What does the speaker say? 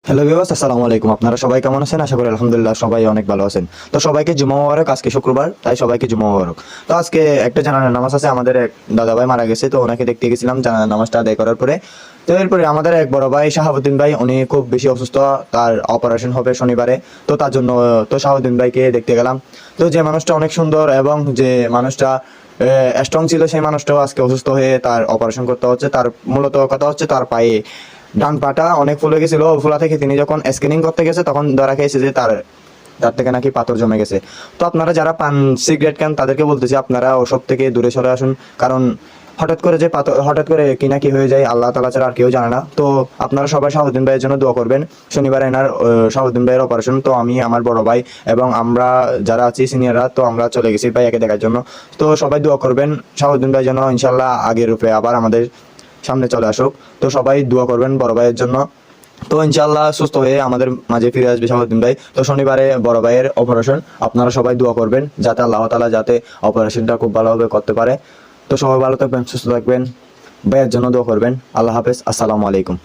Hello viewers, আসসালামু আলাইকুম। আপনারা সবাই কেমন আছেন? আশা করি আলহামদুলিল্লাহ সবাই অনেক ভালো আছেন। তো সবাইকে জুমা মোবারক। আজকে শুক্রবার, তাই সবাইকে জুমা মোবারক। তো আজকে একটা জানাজার নামাজ আছে। আমাদের এক দাদা ভাই মারা গেছে, তো ওনাকে দেখতে গেছিলাম জানাজার নামাজটা আদায় করার পরে। তো এরপরে আমাদের এক বড় ভাই শাহাবুদ্দিন ভাই, উনি খুব বেশি অসুস্থ, তার অপারেশন হবে শনিবারে। তো তার জন্য তো শাহাবুদ্দিন ভাইকে দেখতে গেলাম। তো যে মানুষটা অনেক সুন্দর এবং যে মানুষটা স্ট্রং ছিল, সেই মানুষটাও আজকে অসুস্থ হয়ে তার অপারেশন করতে হচ্ছে। তার মূলত কথা হচ্ছে তার পায়ে ডান পাটা অনেক ফুলে গেছিল। ফুলা থেকে তিনি যখন স্ক্যানিং করতে গেছে তখন ধরা খেয়েছে যে তার তার থেকে নাকি পাথর জমে গেছে। তো আপনারা যারা পান সিগারেট খান তাদেরকে বলতেছি আপনারা ওসব থেকে দূরে সরে আসুন, কারণ হঠাৎ করে যে পাথর হঠাৎ করে কি না কি হয়ে যায় আল্লাহ তাআলা ছাড়া আর কেউ জানে না। তো আপনারা সবাই শাহাবুদ্দিন ভাইয়ের জন্য দোয়া করবেন। শনিবার এনার শাহাবুদ্দিন ভাইয়ের অপারেশন। তো আমি, আমার বড় ভাই এবং আমরা যারা আছি সিনিয়ররা, তো আমরা চলে গেছি ভাইয়াকে দেখার জন্য। তো সবাই দোয়া করবেন শাহাবুদ্দিন ভাই যেন ইনশাল্লাহ আগের রূপে আবার আমাদের সামনে চলে আসুক। তো সবাই দোয়া করবেন বড় ভাইয়ের জন্য। তো ইনশাল্লাহ সুস্থ হয়ে আমাদের মাঝে ফিরে আসবে শাহাবুদ্দিন ভাই। তো শনিবারে বড় ভাইয়ের অপারেশন, আপনারা সবাই দোয়া করবেন যাতে আল্লাহ তাআলা যাতে অপারেশনটা খুব ভালোভাবে করতে পারে। তো সবাই ভালো থাকবেন, সুস্থ থাকবেন, ভাইয়ের জন্য দোয়া করবেন। আল্লাহ হাফেজ, আসসালামু আলাইকুম।